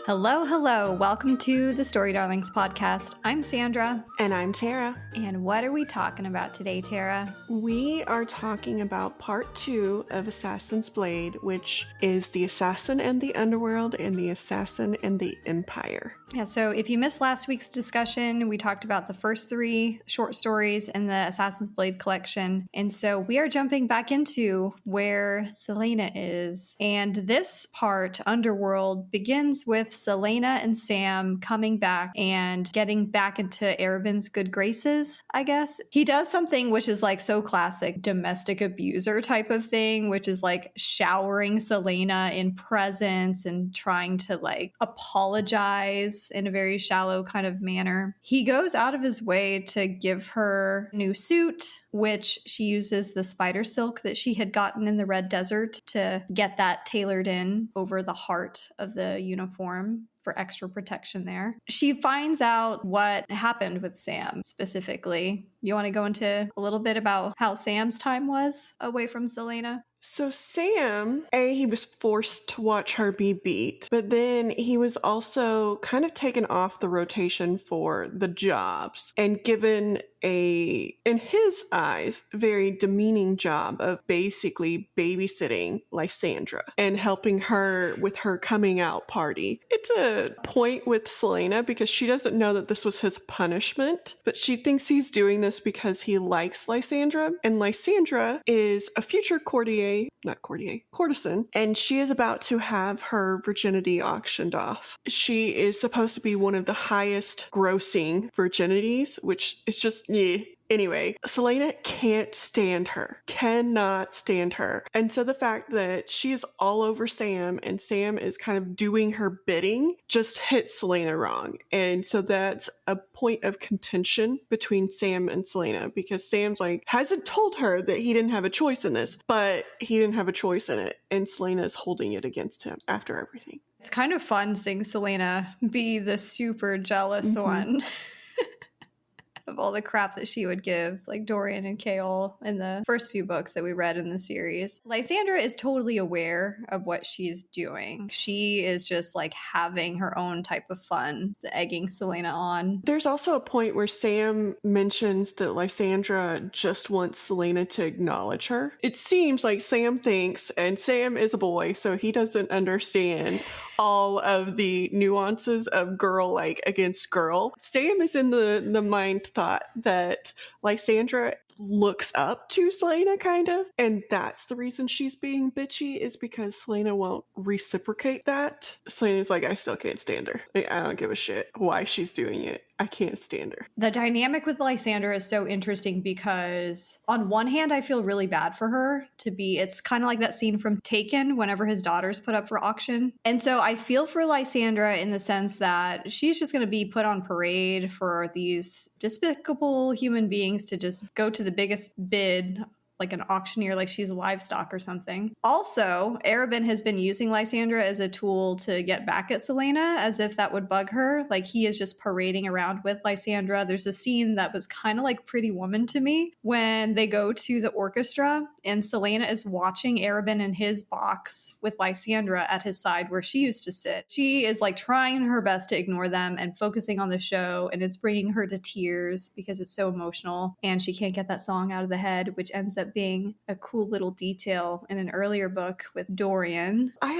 Hello, hello. Welcome to the Story Darlings podcast. I'm Sandra. And I'm Tera. And what are we talking about today, Tera? We are talking about part 2 of Assassin's Blade, which is The Assassin and the Underworld and The Assassin and the Empire. Yeah, so if you missed last week's discussion, we talked about the first 3 short stories in the Assassin's Blade collection. And so we are jumping back into where Celaena is. And this part, Underworld, begins with Celaena and Sam coming back and getting back into Arobyn's good graces, I guess. He does something which is like so classic domestic abuser type of thing, which is like showering Celaena in presents and trying to like apologize in a very shallow kind of manner. He goes out of his way to give her a new suit, which she uses the spider silk that she had gotten in the Red Desert to get that tailored in over the heart of the uniform for extra protection there. She finds out what happened with Sam specifically. You want to go into a little bit about how Sam's time was away from Celaena? So Sam, he was forced to watch her be beat, but then he was also kind of taken off the rotation for the jobs and given in his eyes, very demeaning job of basically babysitting Lysandra and helping her with her coming out party. It's a point with Celaena because she doesn't know that this was his punishment, but she thinks he's doing this because he likes Lysandra, and Lysandra is a future courtesan, and she is about to have her virginity auctioned off. She is supposed to be one of the highest grossing virginities, which is just Anyway, Celaena cannot stand her. And so the fact that she is all over Sam and Sam is kind of doing her bidding just hits Celaena wrong. And so that's a point of contention between Sam and Celaena because Sam's like, hasn't told her that he didn't have a choice in this, but he didn't have a choice in it. And Celaena is holding it against him after everything. It's kind of fun seeing Celaena be the super jealous one. Of all the crap that she would give, like Dorian and Kaol in the first few books that we read in the series. Lysandra is totally aware of what she's doing. She is just like having her own type of fun, egging Celaena on. There's also a point where Sam mentions that Lysandra just wants Celaena to acknowledge her. It seems like Sam thinks, and Sam is a boy, so he doesn't understand all of the nuances of girl like against girl. Sam is in the mind thought that Lysandra looks up to Celaena kind of, and that's the reason she's being bitchy is because Celaena won't reciprocate that. Celaena's like, I still can't stand her. I don't give a shit why she's doing it. I can't stand her. The dynamic with Lysandra is so interesting because on one hand, I feel really bad for her it's kind of like that scene from Taken whenever his daughter's put up for auction. And so I feel for Lysandra in the sense that she's just going to be put on parade for these despicable human beings to just go to the biggest bid, like an auctioneer, like she's livestock or something. Also, Arobyn has been using Lysandra as a tool to get back at Celaena, as if that would bug her. Like he is just parading around with Lysandra. There's a scene that was kind of like Pretty Woman to me when they go to the orchestra and Celaena is watching Arobyn in his box with Lysandra at his side where she used to sit. She is like trying her best to ignore them and focusing on the show, and it's bringing her to tears because it's so emotional and she can't get that song out of the head, which ends up being a cool little detail in an earlier book with Dorian. I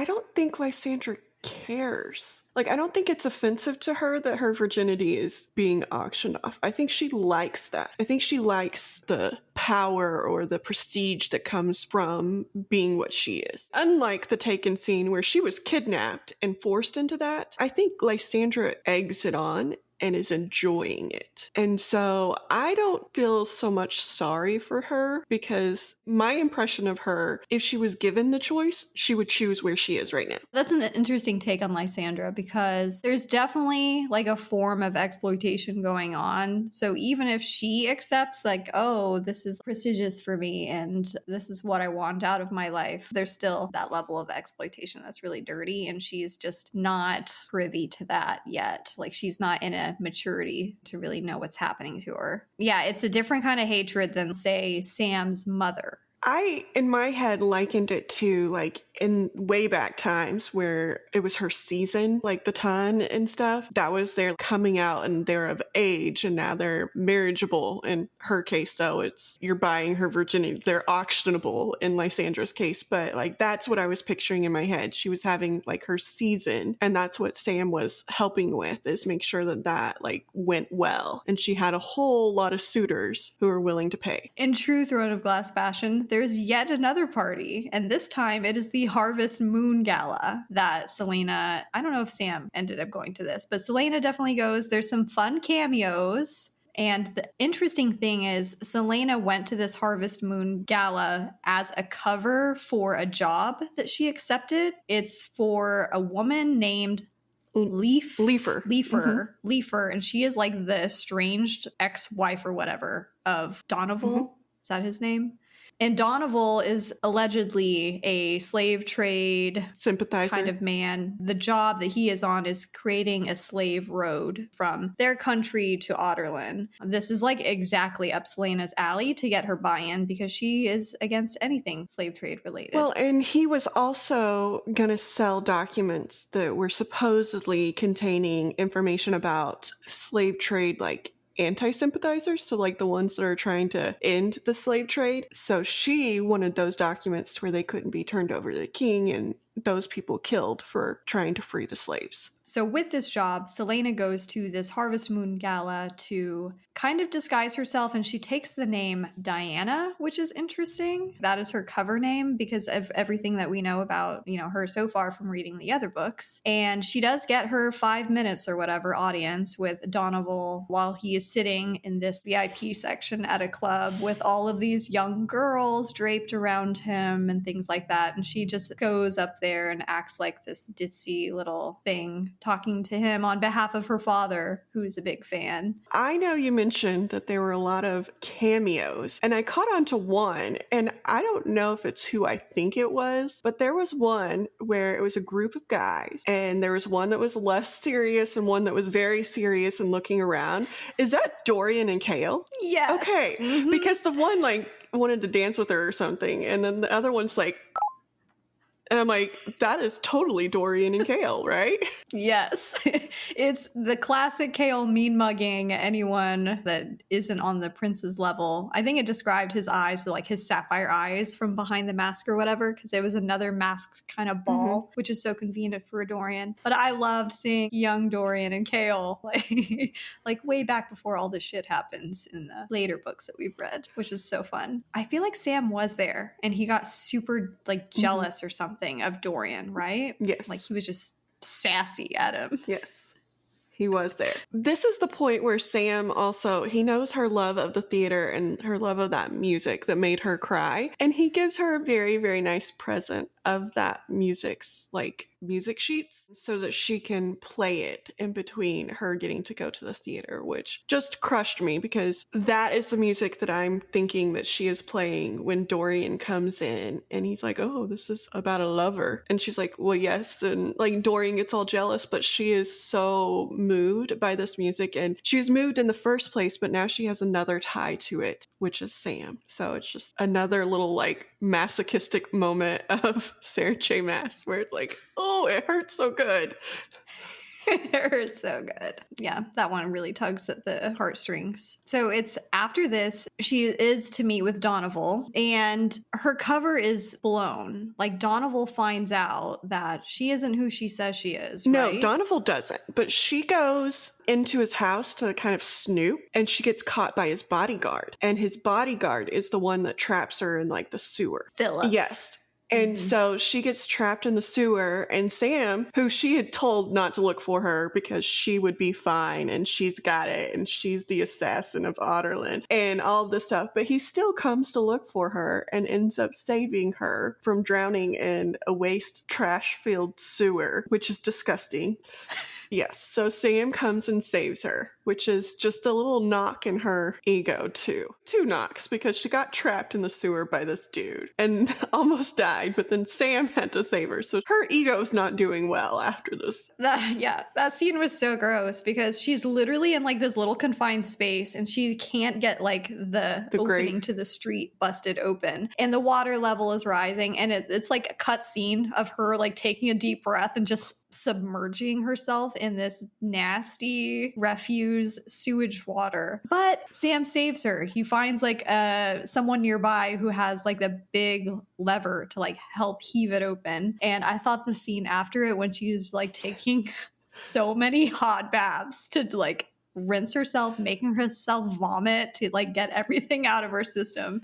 don't think Lysandra cares. Like, I don't think it's offensive to her that her virginity is being auctioned off. I think she likes that. I think she likes the power or the prestige that comes from being what she is. Unlike the Taken scene where she was kidnapped and forced into that, I think Lysandra eggs it on and is enjoying it. And so I don't feel so much sorry for her because my impression of her, if she was given the choice, she would choose where she is right now. That's an interesting take on Lysandra because there's definitely like a form of exploitation going on. So even if she accepts like, oh, this is prestigious for me and this is what I want out of my life, there's still that level of exploitation that's really dirty, and she's just not privy to that yet. Like she's not in a maturity to really know what's happening to her. Yeah, it's a different kind of hatred than, say, Sam's mother. I, in my head, likened it to like in way back times where it was her season, like the ton and stuff. That was their coming out and they're of age and now they're marriageable. In her case, though, it's you're buying her virginity. They're auctionable in Lysandra's case. But like that's what I was picturing in my head. She was having like her season. And that's what Sam was helping with, is make sure that that like went well. And she had a whole lot of suitors who were willing to pay. In true Throne of Glass fashion, there's yet another party, and this time it is the Harvest Moon Gala that Celaena, I don't know if Sam ended up going to this, but Celaena definitely goes. There's some fun cameos. And the interesting thing is, Celaena went to this Harvest Moon Gala as a cover for a job that she accepted. It's for a woman named Leifer, and she is like the estranged ex-wife or whatever of Donoval. Is that his name? And Donoval is allegedly a slave trade sympathizer kind of man. The job that he is on is creating a slave road from their country to Otterlin. This is like exactly up Celaena's alley to get her buy-in because she is against anything slave trade related. Well, and he was also going to sell documents that were supposedly containing information about slave trade, like anti-sympathizers, so like the ones that are trying to end the slave trade. So she wanted those documents to where they couldn't be turned over to the king and those people killed for trying to free the slaves. So with this job, Celaena goes to this Harvest Moon Gala to kind of disguise herself, and she takes the name Diana, which is interesting. That is her cover name because of everything that we know about, her so far from reading the other books. And she does get her 5 minutes or whatever audience with Donoval while he is sitting in this VIP section at a club with all of these young girls draped around him and things like that. And she just goes up there and acts like this ditzy little thing, talking to him on behalf of her father, who's a big fan. I know you mentioned that there were a lot of cameos, and I caught on to one, and I don't know if it's who I think it was, but there was one where it was a group of guys, and there was one that was less serious and one that was very serious and looking around. Is that Dorian and Kale? Yes. Okay, because the one like wanted to dance with her or something, and then the other one's like, and I'm like, that is totally Dorian and Kale, right? Yes. It's the classic Kale mean mugging anyone that isn't on the prince's level. I think it described his eyes, like his sapphire eyes from behind the mask or whatever, because it was another masked kind of ball, which is so convenient for a Dorian. But I loved seeing young Dorian and Kale, like way back before all this shit happens in the later books that we've read, which is so fun. I feel like Sam was there and he got super like jealous or something of Dorian, right? Yes. Like he was just sassy at him. Yes. He was there. This is the point where Sam also, he knows her love of the theater and her love of that music that made her cry. And he gives her a very, very nice present of that music's like music sheets so that she can play it in between her getting to go to the theater, which just crushed me because that is the music that I'm thinking that she is playing when Dorian comes in and he's like, oh, this is about a lover. And she's like, well, yes. And like Dorian gets all jealous, but she is so moved by this music, and she was moved in the first place, but now she has another tie to it, which is Sam. So it's just another little like masochistic moment of Sarah J Maas where it's like, oh, it hurts so good. It hurts so good. Yeah, that one really tugs at the heartstrings. So it's after this, she is to meet with Donoval, and her cover is blown. Like Donoval finds out that she isn't who she says she is. No, right? Donoval doesn't. But she goes into his house to kind of snoop, and she gets caught by his bodyguard. And his bodyguard is the one that traps her in like the sewer. Philip. Yes. And so she gets trapped in the sewer, and Sam, who she had told not to look for her because she would be fine and she's got it and she's the assassin of Otterlin and all this stuff, but he still comes to look for her and ends up saving her from drowning in a waste trash-filled sewer, which is disgusting. Yes. So Sam comes and saves her, which is just a little knock in her ego too. 2 knocks, because she got trapped in the sewer by this dude and almost died, but then Sam had to save her. So her ego's not doing well after this. That scene was so gross because she's literally in like this little confined space and she can't get like the opening grate to the street busted open, and the water level is rising, and it's like a cut scene of her like taking a deep breath and just submerging herself in this nasty refuse sewage water. But Sam saves her. He finds like someone nearby who has like the big lever to like help heave it open. And I thought the scene after it, when she was like taking so many hot baths to like rinse herself, making herself vomit to like get everything out of her system.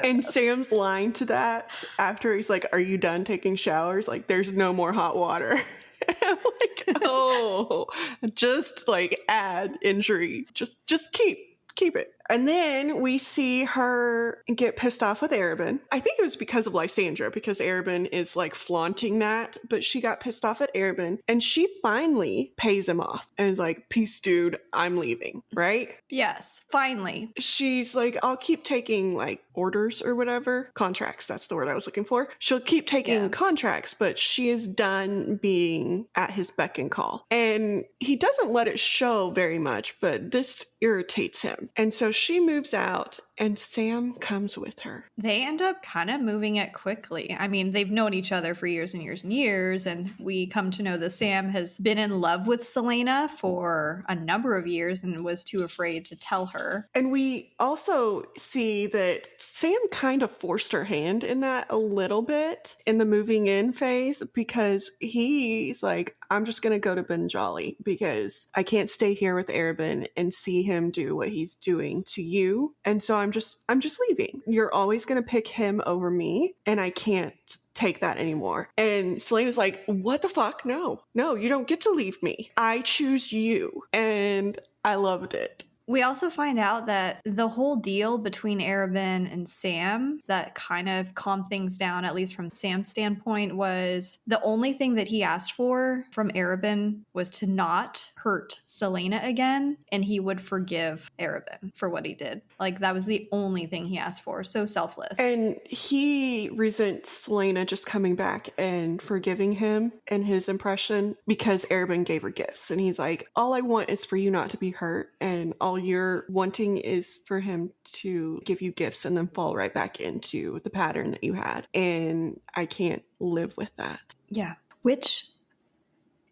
And Sam's line to that after he's like, "Are you done taking showers? Like, there's no more hot water." Like, oh, just like add injury. Just keep it. And then we see her get pissed off with Arobyn. I think it was because of Lysandra, because Arobyn is like flaunting that, but she got pissed off at Arobyn and she finally pays him off and is like, "Peace, dude, I'm leaving," right? Yes, finally. She's like, "I'll keep taking like orders or whatever. Contracts, that's the word I was looking for." She'll keep taking contracts, but she is done being at his beck and call. And he doesn't let it show very much, but this irritates him. And so she moves out and Sam comes with her. They end up kind of moving it quickly. I mean, they've known each other for years and years and years, and we come to know that Sam has been in love with Celaena for a number of years and was too afraid to tell her. And we also see that Sam kind of forced her hand in that a little bit in the moving in phase, because he's like, "I'm just going to go to Benjali because I can't stay here with Arobyn and see him do what he's doing to you. And so I'm just leaving. You're always going to pick him over me, and I can't take that anymore." And Celaena's like, "What the fuck? No, you don't get to leave me. I choose you." And I loved it. We also find out that the whole deal between Arobyn and Sam that kind of calmed things down, at least from Sam's standpoint, was the only thing that he asked for from Arobyn was to not hurt Celaena again, and he would forgive Arobyn for what he did. Like, that was the only thing he asked for. So selfless. And he resents Celaena just coming back and forgiving him in his impression because Arobyn gave her gifts. And he's like, "All I want is for you not to be hurt, and all you're wanting is for him to give you gifts and then fall right back into the pattern that you had. And I can't live with that." Yeah. Which,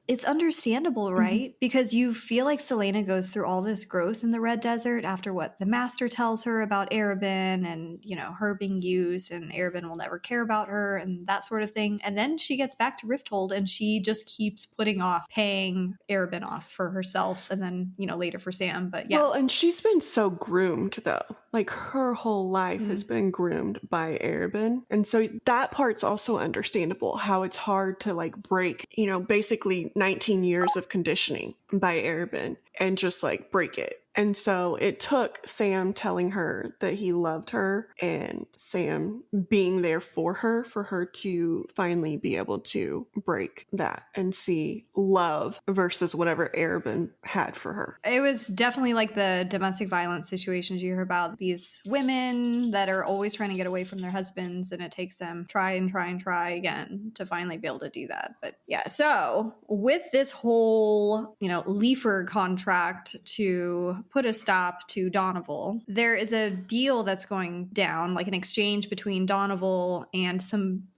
it's understandable, right? Mm-hmm. Because you feel like Celaena goes through all this growth in the Red Desert after what the Master tells her about Arobyn and, you know, her being used, and Arobyn will never care about her and that sort of thing. And then she gets back to Rifthold and she just keeps putting off paying Arobyn off for herself and then, you know, later for Sam. But yeah. Well, and she's been so groomed though. Like, her whole life has been groomed by Arobyn. And so that part's also understandable, how it's hard to like break, you know, basically 19 years of conditioning by Arobyn and just like break it. And so it took Sam telling her that he loved her and Sam being there for her to finally be able to break that and see love versus whatever Arobyn had for her. It was definitely like the domestic violence situations you hear about, these women that are always trying to get away from their husbands, and it takes them try again to finally be able to do that. But yeah, so with this whole, you know, Leifer contract to put a stop to Donoval, there is a deal that's going down, like an exchange between Donoval and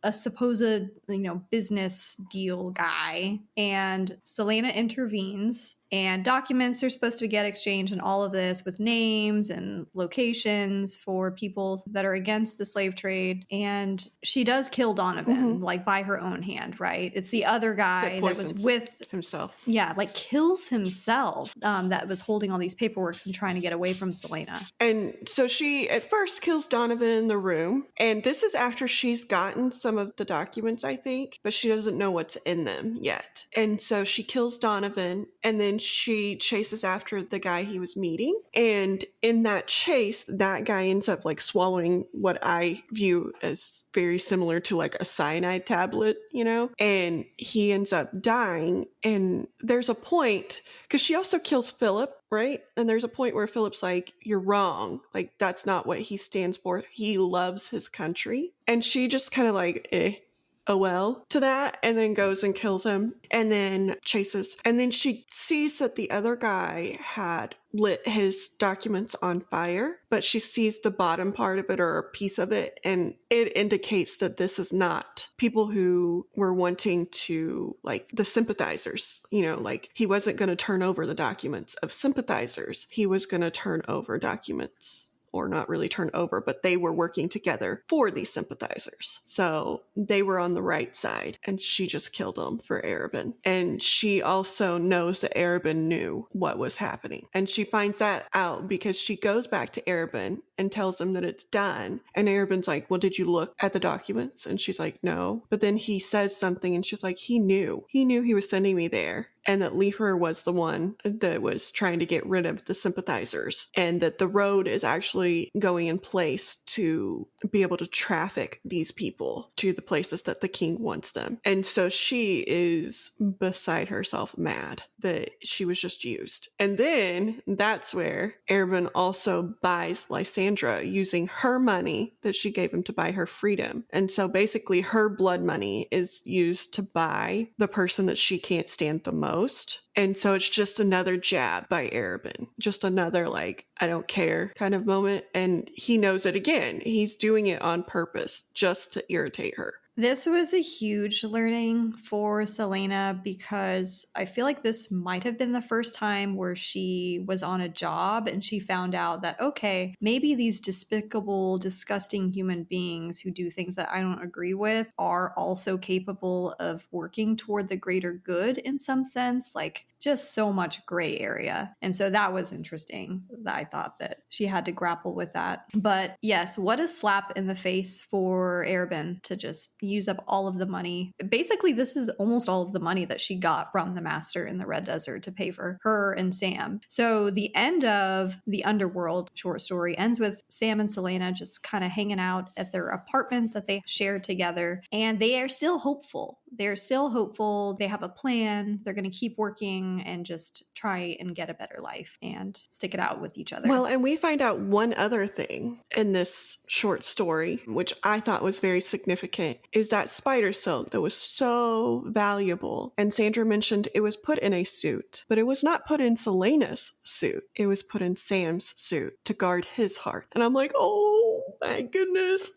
a supposed, you know, business deal guy, and Celaena intervenes, and documents are supposed to get exchanged and all of this with names and locations for people that are against the slave trade. And she does kill Donovan, like by her own hand, right? It's the other guy that was with himself. Yeah, like kills himself, that was holding all these paperworks and trying to get away from Celaena. And so she at first kills Donovan in the room. And this is after she's gotten some of the documents, I think, but she doesn't know what's in them yet. And so she kills Donovan, and then she chases after the guy he was meeting. And in that chase, that guy ends up like swallowing what I view as very similar to like a cyanide tablet, you know, and he ends up dying. And there's a point, because she also kills Philip, right? And there's a point where Philip's like, you're wrong. Like, that's not what he stands for. He loves his country. And she just kind of like, oh well to that, and then goes and kills him and then chases. And then she sees that the other guy had lit his documents on fire, but she sees the bottom part of it or a piece of it, and it indicates that this is not people who were wanting to, like, the sympathizers, you know, like he wasn't going to turn over the documents of sympathizers. He was going to turn over documents, or not really turn over, but they were working together for these sympathizers. So they were on the right side, and she just killed them for Arobyn. And she also knows that Arobyn knew what was happening. And she finds that out because she goes back to Arobyn and tells him that it's done. And Arobyn's like, well, did you look at the documents? And she's like, no. But then he says something, and she's like, he knew he was sending me there. And that Leifer was the one that was trying to get rid of the sympathizers, and that the road is actually going in place to be able to traffic these people to the places that the king wants them. And so she is beside herself mad that she was just used. And then that's where Arobyn also buys Lysandra using her money that she gave him to buy her freedom. And so basically her blood money is used to buy the person that she can't stand the most. And so it's just another jab by Arobyn, just another like, I don't care kind of moment. And he knows it again. He's doing it on purpose just to irritate her. This was a huge learning for Celaena, because I feel like this might have been the first time where she was on a job and she found out that, okay, maybe these despicable, disgusting human beings who do things that I don't agree with are also capable of working toward the greater good in some sense. Like, just so much gray area. And so that was interesting. I thought that she had to grapple with that. But yes, what a slap in the face for Arobyn to just use up all of the money. Basically, this is almost all of the money that she got from the Master in the Red Desert to pay for her and Sam. So the end of the Underworld short story ends with Sam and Celaena just kind of hanging out at their apartment that they shared together. And they are still hopeful. They're still hopeful. They have a plan. They're going to keep working and just try and get a better life and stick it out with each other. Well, and we find out one other thing in this short story, which I thought was very significant, is that spider silk that was so valuable. And Sandra mentioned it was put in a suit, but it was not put in Celaena's suit. It was put in Sam's suit to guard his heart. And I'm like, oh my goodness.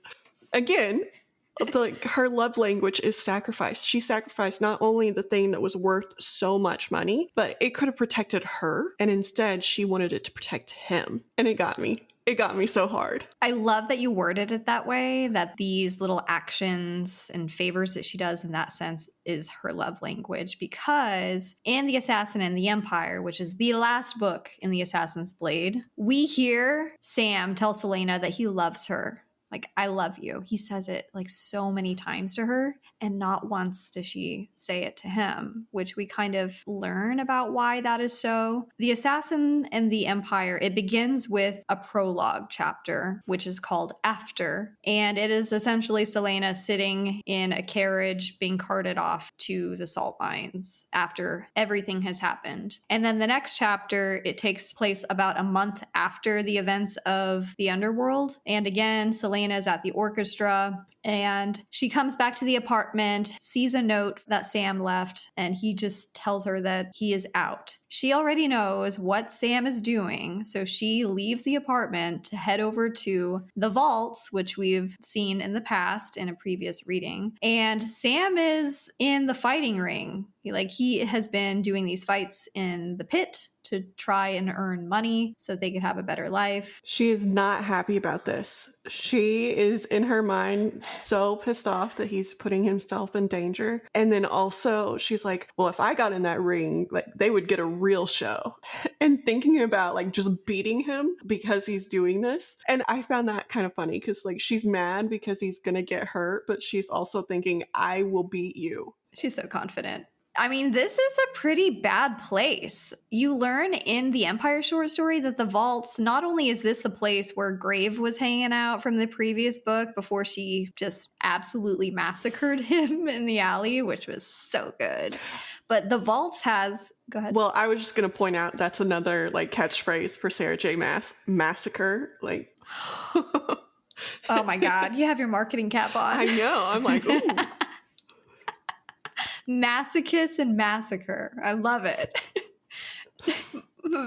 Again, like, her love language is sacrifice. She sacrificed not only the thing that was worth so much money, but it could have protected her. And instead, she wanted it to protect him. And it got me. It got me so hard. I love that you worded it that way, that these little actions and favors that she does in that sense is her love language, because in The Assassin and the Empire, which is the last book in The Assassin's Blade, we hear Sam tell Celaena that he loves her. Like, I love you. He says it like so many times to her, and not once does she say it to him, which we kind of learn about why that is so. The Assassin and the Empire, it begins with a prologue chapter, which is called After, and it is essentially Celaena sitting in a carriage being carted off to the salt mines after everything has happened. And then the next chapter, it takes place about a month after the events of the Underworld, and again, Celaena is at the orchestra, and she comes back to the apartment, sees a note that Sam left, and he just tells her that he is out. She already knows what Sam is doing, so she leaves the apartment to head over to the vaults, which we've seen in the past in a previous reading. And Sam is in the fighting ring. He has been doing these fights in the pit to try and earn money so that they could have a better life. She is not happy about this. She is in her mind so pissed off that he's putting himself in danger. And then also she's like, well, if I got in that ring, like, they would get a real show. And thinking about like just beating him because he's doing this. And I found that kind of funny because like she's mad because he's gonna get hurt, but she's also thinking, I will beat you. She's so confident. I mean, this is a pretty bad place. You learn in the Empire short story that the vaults, not only is this the place where Grave was hanging out from the previous book before she just absolutely massacred him in the alley, which was so good, but the vaults has, go ahead. Well, I was just going to point out that's another like catchphrase for Sarah J Maas, massacre. Like, oh my God, you have your marketing cap on. I know. I'm like, ooh. Masochist and massacre. I love it.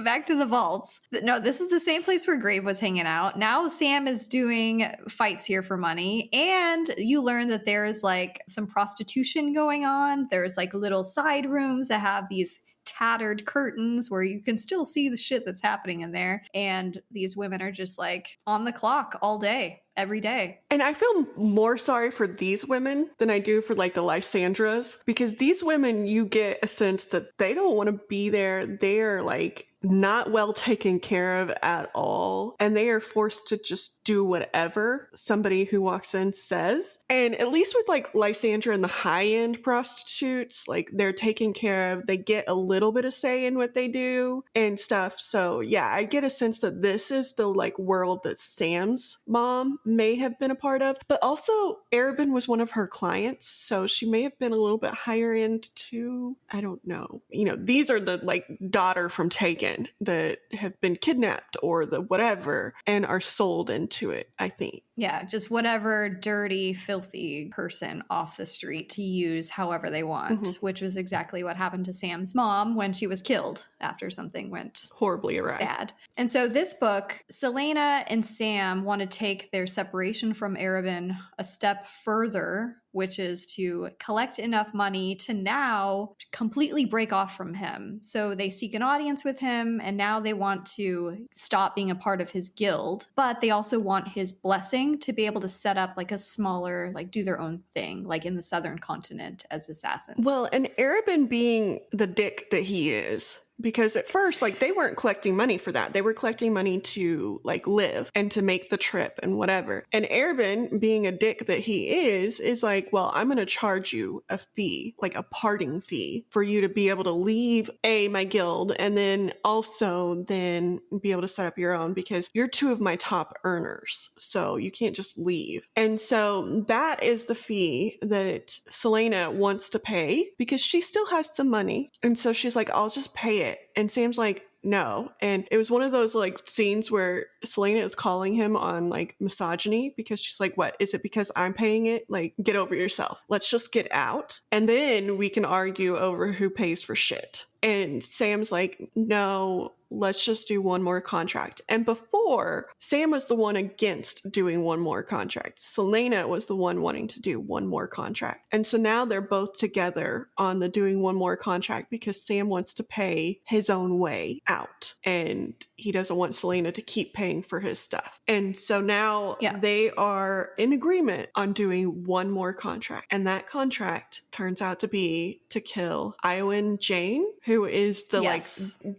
Back to the vaults. No, this is the same place where Grave was hanging out. Now Sam is doing fights here for money. And you learn that there's like some prostitution going on. There's like little side rooms that have these tattered curtains where you can still see the shit that's happening in there. And these women are just like on the clock all day, every day. And I feel more sorry for these women than I do for like the Lysandras, because these women, you get a sense that they don't want to be there. They're like not well taken care of at all. And they are forced to just do whatever somebody who walks in says. And at least with like Lysandra and the high-end prostitutes, like they're taken care of. They get a little bit of say in what they do and stuff. So yeah, I get a sense that this is the like world that Sam's mom may have been a part of. But also Arobyn was one of her clients. So she may have been a little bit higher end too. I don't know. You know, these are the like daughter from Taken that have been kidnapped or the whatever and are sold into it, I think. Yeah, just whatever dirty, filthy person off the street to use however they want, which was exactly what happened to Sam's mom when she was killed after something went horribly awry. Bad. And so this book, Celaena and Sam want to take their separation from Arobyn a step further, which is to collect enough money to now completely break off from him. So they seek an audience with him, and now they want to stop being a part of his guild, but they also want his blessing to be able to set up like a smaller, like do their own thing, like in the southern continent as assassins. Well, and Arobyn being the dick that he is, because at first, like, they weren't collecting money for that. They were collecting money to, like, live and to make the trip and whatever. And Arobyn, being a dick that he is like, well, I'm going to charge you a fee, like a parting fee, for you to be able to leave, my guild, and then also then be able to set up your own, because you're two of my top earners. So you can't just leave. And so that is the fee that Celaena wants to pay, because she still has some money. And so she's like, I'll just pay it. And Sam's like, no. And it was one of those like scenes where Celaena is calling him on like misogyny, because she's like, what, is it because I'm paying it? Like, get over yourself. Let's just get out. And then we can argue over who pays for shit. And Sam's like, no, let's just do one more contract. And before, Sam was the one against doing one more contract. Celaena was the one wanting to do one more contract. And so now they're both together on the doing one more contract, because Sam wants to pay his own way out. And he doesn't want Celaena to keep paying for his stuff. And so now they are in agreement on doing one more contract. And that contract turns out to be to kill Iwan Jane, who is the like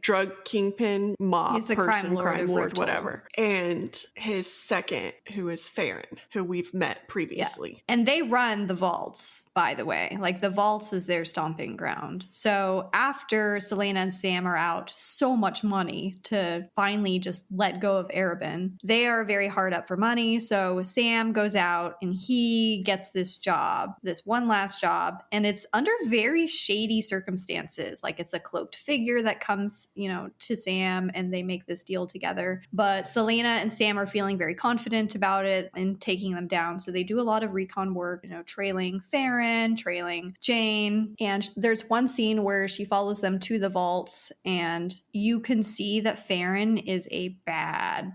drug kingpin mob He's the person, crime lord, Riptol. whatever. And his second, who is Farran, who we've met previously. Yeah. And they run the vaults, by the way. Like the vaults is their stomping ground. So after Celaena and Sam are out so much money to finally just let go of Arobyn, they are very hard up for money. So Sam goes out and he gets this job, this one last job, and it's under very shady circumstances. Like it's a cloaked figure that comes, you know, to Sam, and they make this deal together. But Celaena and Sam are feeling very confident about it and taking them down. So they do a lot of recon work, you know, trailing Farran, trailing Jane. And there's one scene where she follows them to the vaults, and you can see that Farran is a bad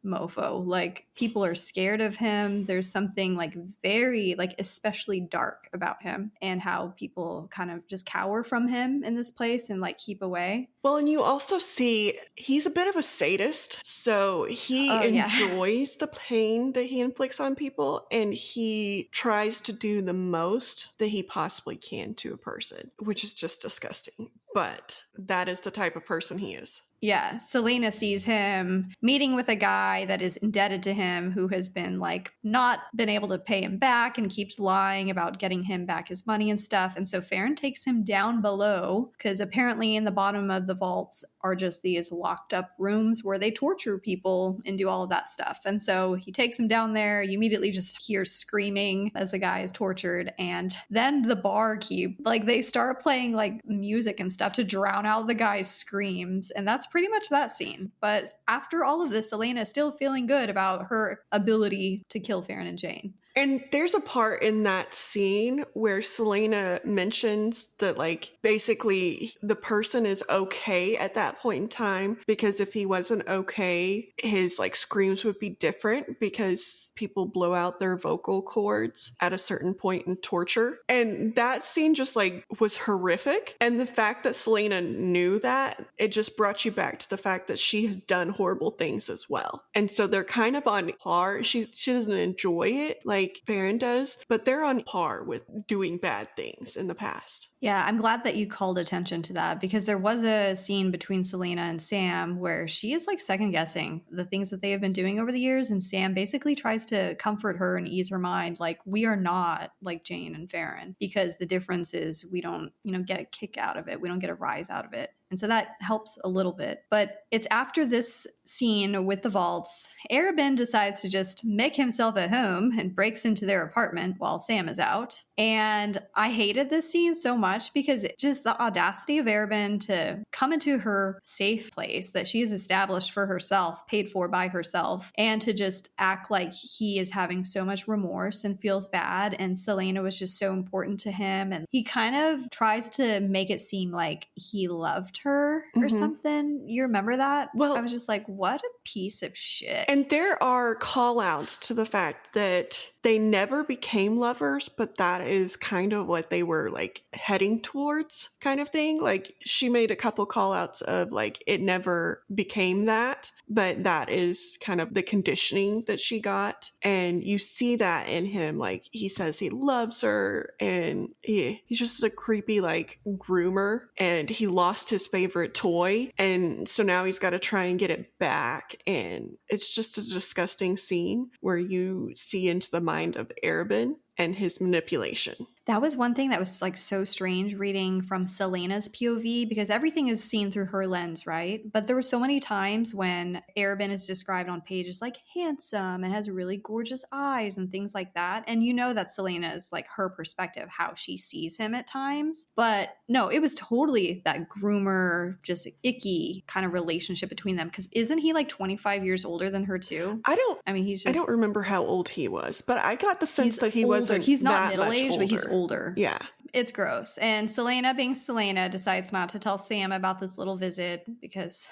mofo. Like people are scared of him. There's something like very, like especially dark about him, and how people kind of just cower from him in this place and like keep away. Well, and you also see he's a bit of a sadist. So he enjoys the pain that he inflicts on people, and he tries to do the most that he possibly can to a person, which is just disgusting. But that is the type of person he is. Yeah, Celaena sees him meeting with a guy that is indebted to him who has been like not been able to pay him back and keeps lying about getting him back his money and stuff. And so Farran takes him down below because apparently in the bottom of the vaults are just these locked up rooms where they torture people and do all of that stuff. And so he takes him down there. You immediately just hear screaming as the guy is tortured. And then the barkeep, like they start playing like music and stuff to drown out the guy's screams. And that's pretty much that scene. But after all of this, Celaena is still feeling good about her ability to kill Farran and Jane. And there's a part in that scene where Celaena mentions that, like, basically the person is okay at that point in time, because if he wasn't okay, his, like, screams would be different because people blow out their vocal cords at a certain point in torture. And that scene just, like, was horrific. And the fact that Celaena knew that, it just brought you back to the fact that she has done horrible things as well. And so they're kind of on par. She doesn't enjoy it, like Farran does, but they're on par with doing bad things in the past. Yeah, I'm glad that you called attention to that, because there was a scene between Celaena and Sam where she is like second guessing the things that they have been doing over the years. And Sam basically tries to comfort her and ease her mind. Like, we are not like Jane and Farran, because the difference is we don't, get a kick out of it. We don't get a rise out of it. And so that helps a little bit. But it's after this scene with the vaults, Arobyn decides to just make himself at home and breaks into their apartment while Sam is out. And I hated this scene so much because just the audacity of Arobyn to come into her safe place that she has established for herself, paid for by herself, and to just act like he is having so much remorse and feels bad. And Celaena was just so important to him. And he kind of tries to make it seem like he loved her or something. You remember that? Well, I was just like, what a piece of shit. And there are call outs to the fact that they never became lovers, but that is kind of what they were like heading towards, kind of thing. Like, she made a couple call outs of like, it never became that, but that is kind of the conditioning that she got. And you see that in him. Like, he says he loves her, and he's just a creepy like groomer, and he lost his favorite toy, and so now he's got to try and get it back. And it's just a disgusting scene where you see into the mind of Arobyn and his manipulation. That was one thing that was like so strange reading from Celaena's POV, because everything is seen through her lens, right? But there were so many times when Arobyn is described on pages like handsome and has really gorgeous eyes and things like that. And you know that Celaena is like her perspective, how she sees him at times. But no, it was totally that groomer, just icky kind of relationship between them. Because isn't he like 25 years older than her too? I don't remember how old he was, but I got the sense that he wasn't. He's not that middle-aged, but he's older. Yeah. It's gross. And Celaena, being Celaena, decides not to tell Sam about this little visit because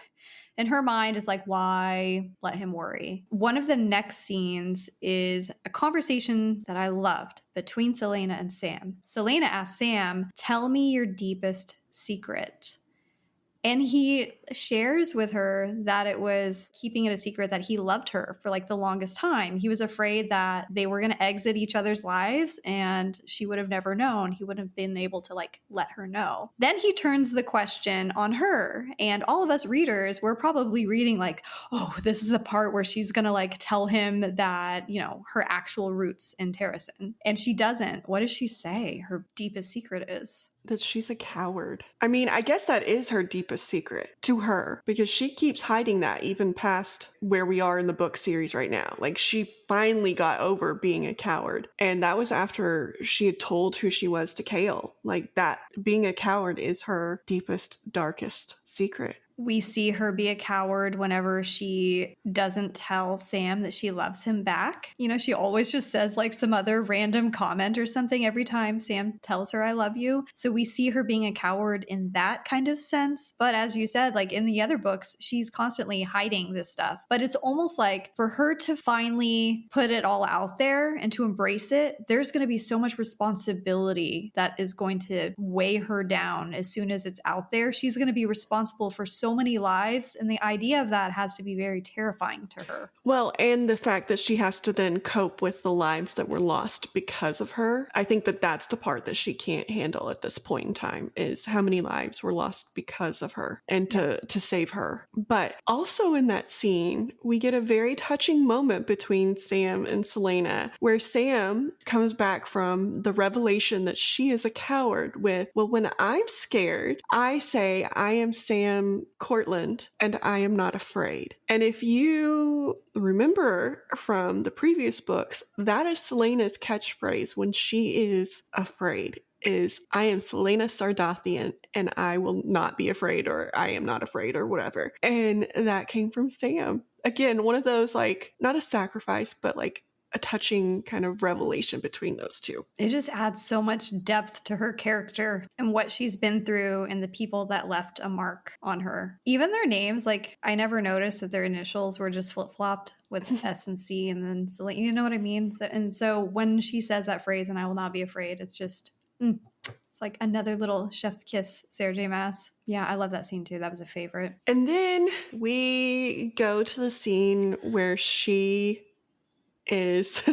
in her mind is like, why let him worry? One of the next scenes is a conversation that I loved between Celaena and Sam. Celaena asks Sam, tell me your deepest secret. And he shares with her that it was keeping it a secret that he loved her for like the longest time. He was afraid that they were going to exit each other's lives and she would have never known. He wouldn't have been able to like let her know. Then he turns the question on her, and all of us readers were probably reading like, oh, this is the part where she's going to like tell him that, her actual roots in Terrasen. And she doesn't. What does she say her deepest secret is? That she's a coward. I mean, I guess that is her deepest secret to her, because she keeps hiding that even past where we are in the book series right now. Like, she finally got over being a coward. And that was after she had told who she was to Kale. Like, that being a coward is her deepest, darkest secret. We see her be a coward whenever she doesn't tell Sam that she loves him back. She always just says like some other random comment or something every time Sam tells her, I love you. So we see her being a coward in that kind of sense. But as you said, like in the other books, she's constantly hiding this stuff. But it's almost like for her to finally put it all out there and to embrace it, there's going to be so much responsibility that is going to weigh her down as soon as it's out there. She's going to be responsible for so so many lives, and the idea of that has to be very terrifying to her. Well, and the fact that she has to then cope with the lives that were lost because of her. I think that that's the part that she can't handle at this point in time, is how many lives were lost because of her and to save her. But also in that scene, we get a very touching moment between Sam and Celaena, where Sam comes back from the revelation that she is a coward with, well, when I'm scared, I say I am Sam Cortland and I am not afraid. And if you remember from the previous books, that is Celaena's catchphrase when she is afraid, is I am Celaena Sardathian and I will not be afraid, or I am not afraid, or whatever. And that came from Sam. Again, one of those, like, not a sacrifice, but like a touching kind of revelation between those two. It just adds so much depth to her character and what she's been through and the people that left a mark on her. Even their names, like, I never noticed that their initials were just flip-flopped with S and C and then Celaena, you know what I mean? So when she says that phrase, and I will not be afraid, it's just, it's like another little chef kiss, Sarah J Maas. Yeah, I love that scene too. That was a favorite. And then we go to the scene where she is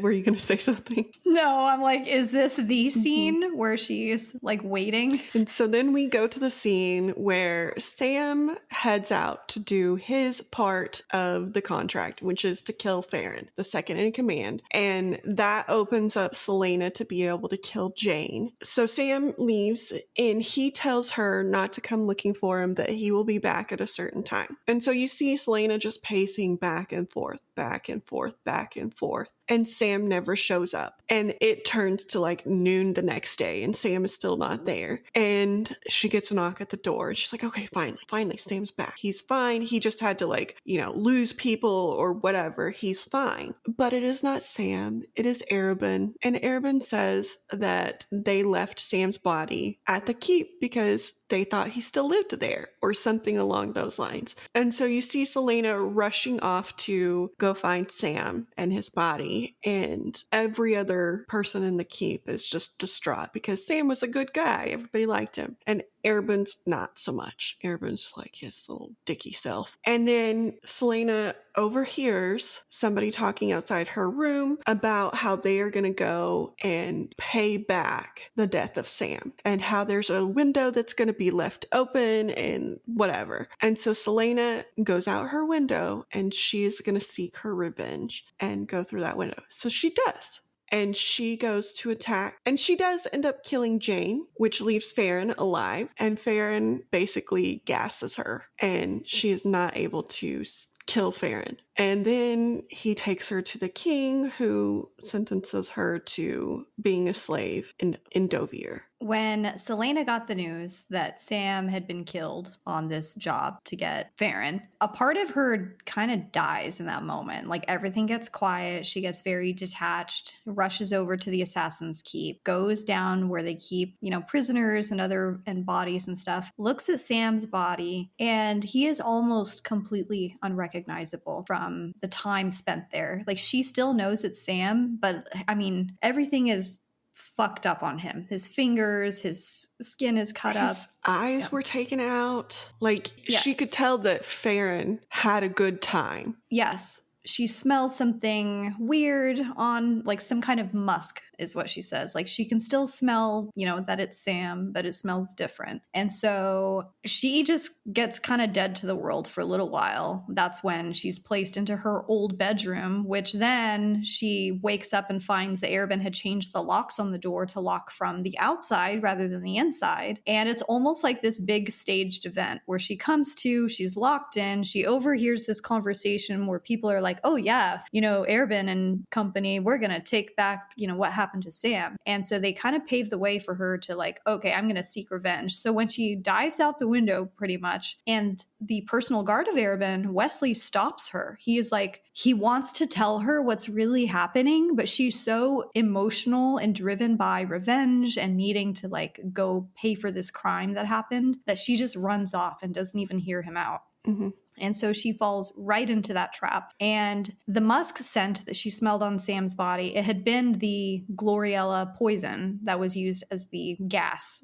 were you gonna say something? No, I'm like, is this the scene where she's like waiting? And so then we go to the scene where Sam heads out to do his part of the contract, which is to kill Farran, the second in command, and that opens up Celaena to be able to kill Jane. So Sam leaves and he tells her not to come looking for him, that he will be back at a certain time. And so you see Celaena just pacing back and forth, back and forth, back and forth. And Sam never shows up. And it turns to like noon the next day and Sam is still not there. And she gets a knock at the door. She's like, okay, finally, Sam's back. He's fine. He just had to, like, you know, lose people or whatever. He's fine. But it is not Sam. It is Arobyn. And Arobyn says that they left Sam's body at the keep because they thought he still lived there or something along those lines. And so you see Celaena rushing off to go find Sam and his body, and every other person in the keep is just distraught because Sam was a good guy. Everybody liked him. And Arobyn's not so much. Arobyn's like his little dicky self. And then Celaena overhears somebody talking outside her room about how they are going to go and pay back the death of Sam and how there's a window that's going to be left open and whatever. And so Celaena goes out her window and she is going to seek her revenge and go through that window. So she does. And she goes to attack, and she does end up killing Jane, which leaves Farran alive, and Farran basically gasses her, and she is not able to kill Farran. And then he takes her to the king, who sentences her to being a slave in Dovier. When Celaena got the news that Sam had been killed on this job to get Farran, a part of her kind of dies in that moment. Like, everything gets quiet. She gets very detached, rushes over to the Assassin's Keep, goes down where they keep, you know, prisoners and bodies and stuff, looks at Sam's body, and he is almost completely unrecognizable from the time spent there. Like, she still knows it's Sam, but I mean, everything is fucked up on him. His fingers, his skin is cut up. His eyes were taken out. Like, yes. She could tell that Farran had a good time. Yes. She smells something weird on, like, some kind of musk is what she says. Like, she can still smell, you know, that it's Sam, but it smells different. And so she just gets kind of dead to the world for a little while. That's when she's placed into her old bedroom, which then she wakes up and finds that Arobyn had changed the locks on the door to lock from the outside rather than the inside. And it's almost like this big staged event where she comes to, she's locked in, she overhears this conversation where people are like, oh yeah, you know, Arobyn and company, we're going to take back, you know, what happened to Sam. And so they kind of pave the way for her to, like, okay, I'm going to seek revenge. So when she dives out the window pretty much, and the personal guard of Arobyn, Wesley, stops her. He is like, he wants to tell her what's really happening, but she's so emotional and driven by revenge and needing to, like, go pay for this crime that happened that she just runs off and doesn't even hear him out. Mm-hmm. And so she falls right into that trap. And the musk scent that she smelled on Sam's body, it had been the Gloriella poison that was used as the gas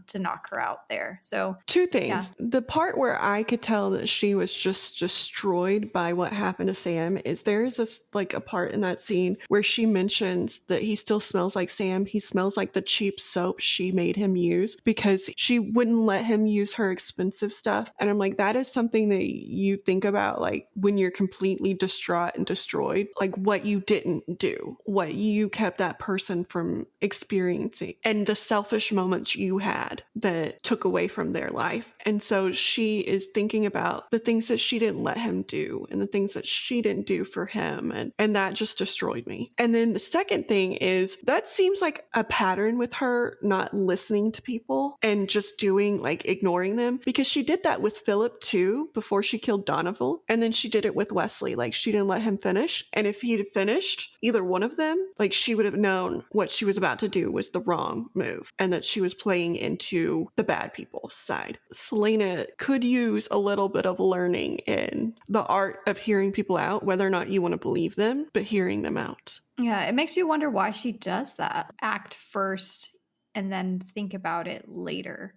to knock her out there. So two things. Yeah. The part where I could tell that she was just destroyed by what happened to Sam is there is this like a part in that scene where she mentions that he still smells like Sam. He smells like the cheap soap she made him use because she wouldn't let him use her expensive stuff. And I'm like, that is something that you think about, like when you're completely distraught and destroyed, like what you didn't do, what you kept that person from experiencing, and the selfish moments you had that took away from their life. And so she is thinking about the things that she didn't let him do and the things that she didn't do for him. And that just destroyed me. And then the second thing is that seems like a pattern with her not listening to people and just doing like ignoring them, because she did that with Philip too before she killed Donovan. And then she did it with Wesley. Like she didn't let him finish. And if he had finished either one of them, like she would have known what she was about to do was the wrong move and that she was playing into the bad people's side. Celaena could use a little bit of learning in the art of hearing people out, whether or not you want to believe them, but hearing them out. Yeah, it makes you wonder why she does that. Act first and then think about it later.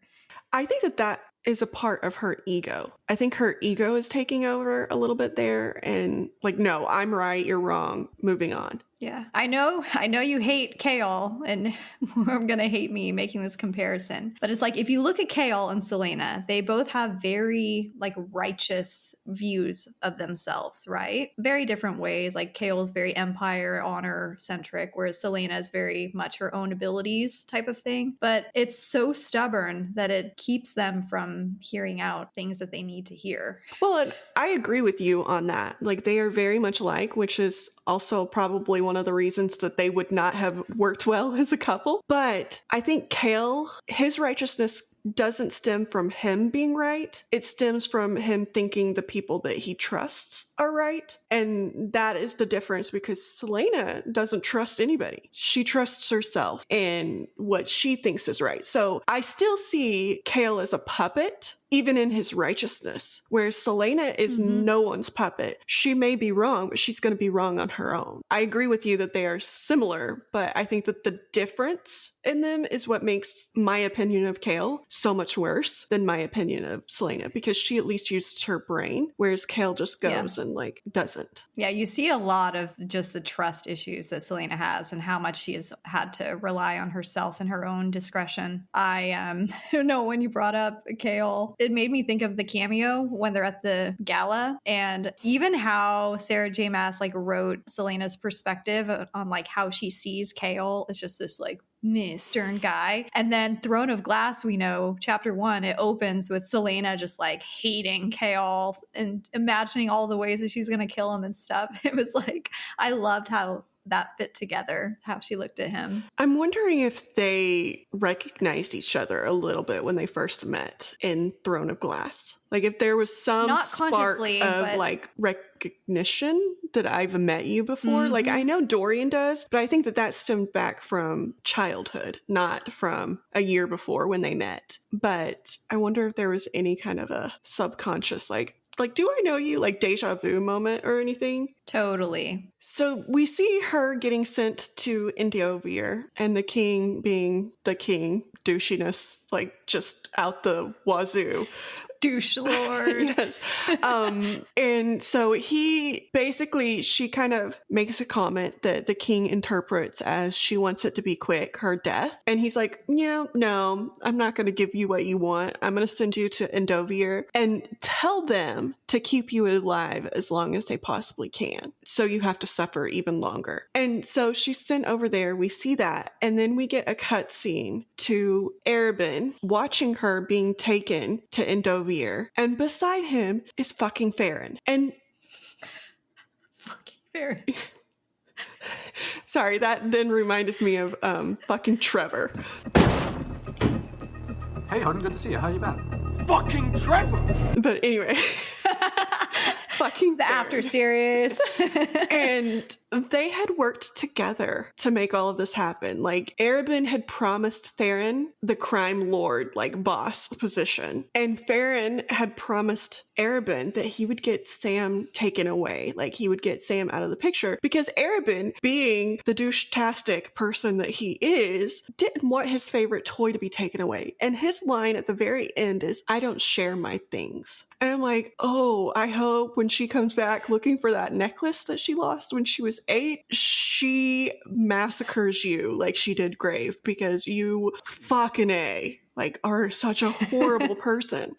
I think that is a part of her ego. I think her ego is taking over a little bit there and like, no, I'm right, you're wrong, moving on. Yeah, I know you hate Chaol, and I'm going to hate me making this comparison. But it's like, if you look at Chaol and Celaena, they both have very like righteous views of themselves, right? Very different ways. Like Chaol is very empire, honor centric, whereas Celaena is very much her own abilities type of thing. But it's so stubborn that it keeps them from hearing out things that they need to hear. Well, and I agree with you on that. Like they are very much alike, which is also probably one of the reasons that they would not have worked well as a couple. But I think Chaol, his righteousness doesn't stem from him being right. It stems from him thinking the people that he trusts are right. And that is the difference, because Celaena doesn't trust anybody. She trusts herself and what she thinks is right. So I still see Chaol as a puppet, even in his righteousness, whereas Celaena is no one's puppet. She may be wrong, but she's going to be wrong on her own. I agree with you that they are similar, but I think that the difference in them is what makes my opinion of Chaol so much worse than my opinion of Celaena, because she at least uses her brain, whereas Chaol just goes and like doesn't. Yeah, you see a lot of just the trust issues that Celaena has and how much she has had to rely on herself and her own discretion. I don't know, when you brought up Chaol, it made me think of the cameo when they're at the gala, and even how Sarah J Maas like wrote Celaena's perspective on like how she sees Chaol is just this like stern guy. And then Throne of Glass, we know, chapter 1, it opens with Celaena just like hating Chaol and imagining all the ways that she's going to kill him and stuff. It was like, I loved how that fit together, how she looked at him. I'm wondering if they recognized each other a little bit when they first met in Throne of Glass. Like if there was some spark of like recognition that I've met you before. Like I know Dorian does, but I think that stemmed back from childhood, not from a year before when they met. But I wonder if there was any kind of a subconscious like, do I know you? Like deja vu moment or anything? Totally. So we see her getting sent to Endovir and the king being the king, douchiness, like just out the wazoo. Douche lord. Yes. And so she kind of makes a comment that the king interprets as she wants it to be quick, her death. And he's like, no, I'm not going to give you what you want. I'm going to send you to Endovir and tell them to keep you alive as long as they possibly can. So you have to suffer even longer. And so she's sent over there. We see that. And then we get a cut scene to Arobyn watching her being taken to Endovir. And beside him is fucking Farran. And fucking Farran. Sorry, that then reminded me of fucking Trevor. Hey, hon, good to see you. How you been? Fucking Trevor! But anyway. Fucking the Farran. after series. And they had worked together to make all of this happen. Like, Arobyn had promised Farran the crime lord, like, boss position. And Farran had promised Arobyn that he would get Sam taken away. Like, he would get Sam out of the picture. Because Arobyn, being the douche-tastic person that he is, didn't want his favorite toy to be taken away. And his line at the very end is, "I don't share my things." And I'm like, oh, I hope when she comes back looking for that necklace that she lost when she was 8, she massacres you like she did Grave, because you fucking like, are such a horrible person.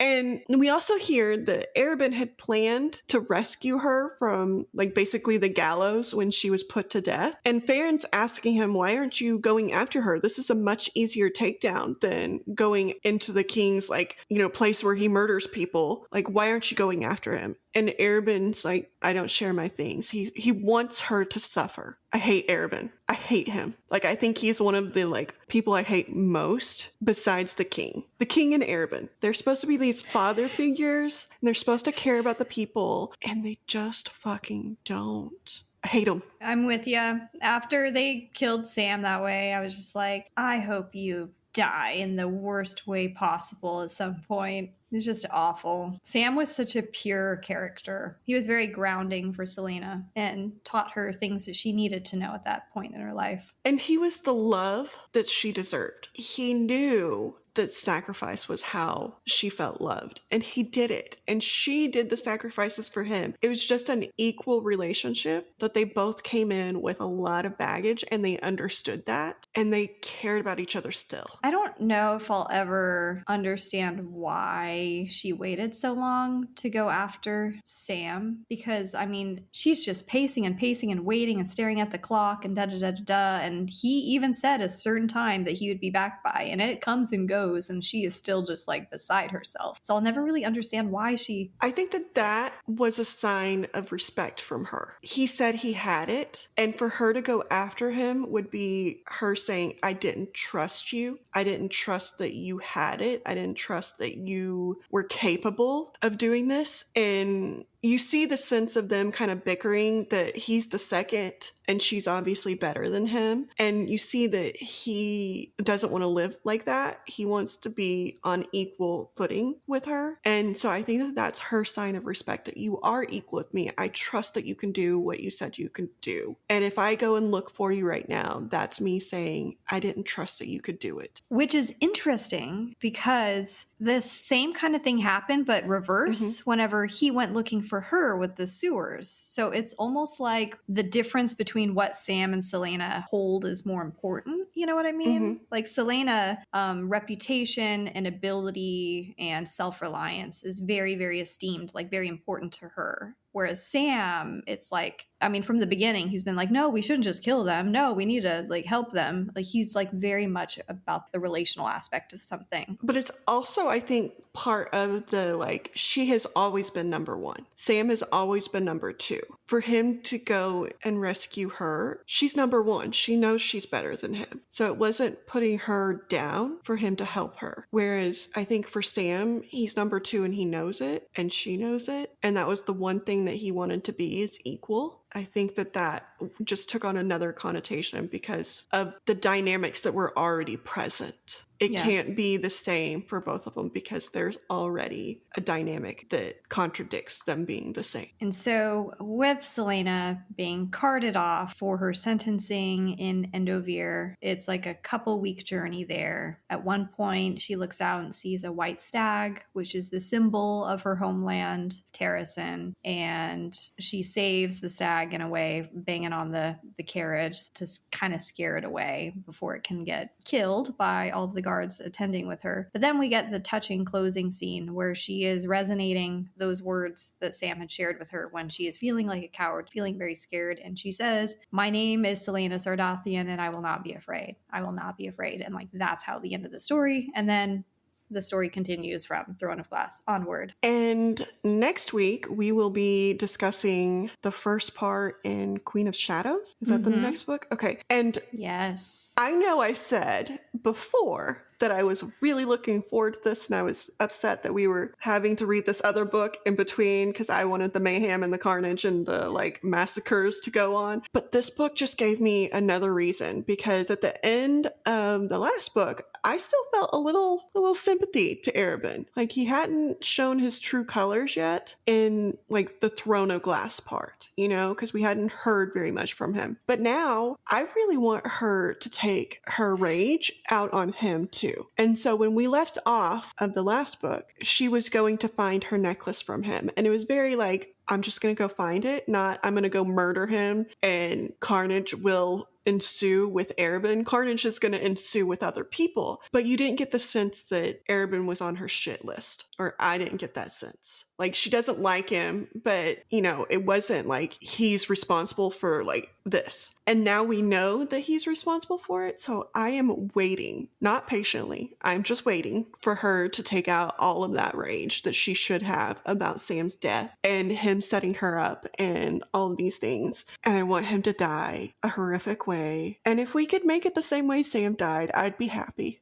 And we also hear that Arobyn had planned to rescue her from, like, basically the gallows when she was put to death. And Farron's asking him, why aren't you going after her? This is a much easier takedown than going into the king's, like, place where he murders people. Like, why aren't you going after him? And Arobyn's like, I don't share my things. He wants her to suffer. I hate Arobyn. I hate him. Like, I think he's one of the, like, people I hate most besides the king. The king and Arobyn. They're supposed to be these father figures, and they're supposed to care about the people, and they just fucking don't. I hate them. I'm with you. After they killed Sam that way, I was just like, I hope you die in the worst way possible at some point. It's just awful. Sam was such a pure character. He was very grounding for Celaena and taught her things that she needed to know at that point in her life. And he was the love that she deserved. He knew that sacrifice was how she felt loved, and he did it, and she did the sacrifices for him. It was just an equal relationship that they both came in with a lot of baggage, and they understood that, and they cared about each other still. I don't know if I'll ever understand why she waited so long to go after Sam, because I mean, she's just pacing and waiting and staring at the clock and da-da-da-da-da, and he even said a certain time that he would be back by, and it comes and goes, and she is still just like beside herself. So I'll never really understand why she... I think that was a sign of respect from her. He said he had it, and for her to go after him would be her saying, I didn't trust you. I didn't trust that you had it. I didn't trust that you were capable of doing this. And you see the sense of them kind of bickering, that he's the second and she's obviously better than him. And you see that he doesn't want to live like that. He wants to be on equal footing with her. And so I think that that's her sign of respect, that you are equal with me. I trust that you can do what you said you can do. And if I go and look for you right now, that's me saying, I didn't trust that you could do it. Which is interesting, because the same kind of thing happened, but reverse, whenever he went looking for her with the sewers. So it's almost like the difference between what Sam and Celaena hold is more important. You know what I mean? Like, Celaena, reputation and ability and self-reliance is very, very esteemed, like very important to her. Whereas Sam, it's like, I mean, from the beginning, he's been like, no, we shouldn't just kill them. No, we need to like help them. Like, he's like very much about the relational aspect of something. But it's also, I think, part of the, like, she has always been number one. Sam has always been number two. For him to go and rescue her, she's number one. She knows she's better than him. So it wasn't putting her down for him to help her. Whereas I think for Sam, he's number two and he knows it and she knows it. And that was the one thing that he wanted to be, is equal. I think that just took on another connotation because of the dynamics that were already present. It can't be the same for both of them because there's already a dynamic that contradicts them being the same. And so with Celaena being carted off for her sentencing in Endovir, it's like a couple week journey there. At one point, she looks out and sees a white stag, which is the symbol of her homeland, Terrasen, and she saves the stag in a way, banging on the carriage to kind of scare it away before it can get killed by all the guards attending with her. But then we get the touching closing scene where she is resonating those words that Sam had shared with her when she is feeling like a coward, feeling very scared. And she says, my name is Celaena Sardathian and I will not be afraid. I will not be afraid. And like, that's how the end of the story. And then the story continues from Throne of Glass onward. And next week, we will be discussing the first part in Queen of Shadows. Is that the next book? Okay. And yes, I know I said before that I was really looking forward to this, and I was upset that we were having to read this other book in between because I wanted the mayhem and the carnage and the like massacres to go on. But this book just gave me another reason, because at the end of the last book, I still felt a little sympathy to Arobyn. Like, he hadn't shown his true colors yet in like the Throne of Glass part, you know, because we hadn't heard very much from him. But now I really want her to take her rage out on him too. And so when we left off of the last book, she was going to find her necklace from him. And it was very like, I'm just going to go find it, not I'm going to go murder him and carnage will ensue with Arobyn. Carnage is going to ensue with other people. But you didn't get the sense that Arobyn was on her shit list, or I didn't get that sense. Like, she doesn't like him, but, you know, it wasn't like he's responsible for like this. And now we know that he's responsible for it. So I am waiting, not patiently, I'm just waiting for her to take out all of that rage that she should have about Sam's death and him setting her up and all of these things. And I want him to die a horrific way. And if we could make it the same way Sam died, I'd be happy.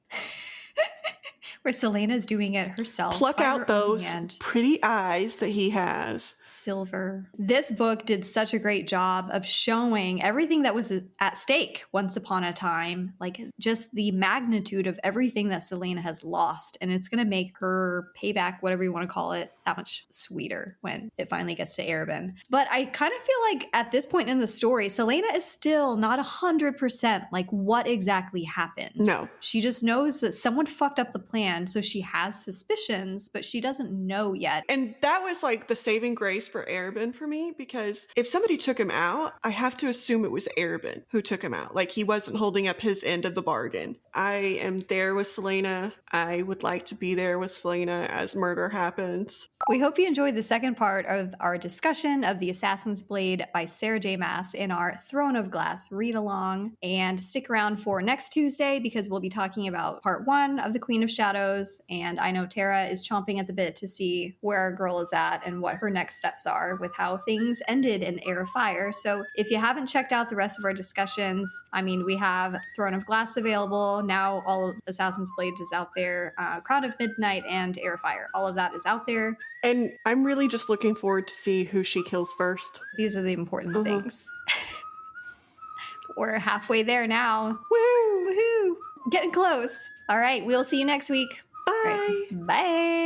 Where Celaena's doing it herself. Pluck out those pretty eyes that he has. Silver. This book did such a great job of showing everything that was at stake once upon a time. Like, just the magnitude of everything that Celaena has lost. And it's going to make her payback, whatever you want to call it, that much sweeter when it finally gets to Arobyn. But I kind of feel like at this point in the story, Celaena is still not 100% like what exactly happened. No. She just knows that someone fucked up the plan. So she has suspicions, but she doesn't know yet. And that was like the saving grace for Arobyn for me, because if somebody took him out, I have to assume it was Arobyn who took him out. Like, he wasn't holding up his end of the bargain. I am there with Celaena. I would like to be there with Celaena as murder happens. We hope you enjoyed the second part of our discussion of The Assassin's Blade by Sarah J Maas in our Throne of Glass read-along. And stick around for next Tuesday, because we'll be talking about part 1 of The Queen of Shadows. And I know Tera is chomping at the bit to see where our girl is at and what her next steps are with how things ended in Heir of Fire. So if you haven't checked out the rest of our discussions, I mean, we have Throne of Glass available. Now all of Assassin's Blades is out there. Crown of Midnight and Heir of Fire. All of that is out there. And I'm really just looking forward to see who she kills first. These are the important things. We're halfway there now. Woo! Woohoo! Getting close. All right, we'll see you next week. Bye. Right. Bye.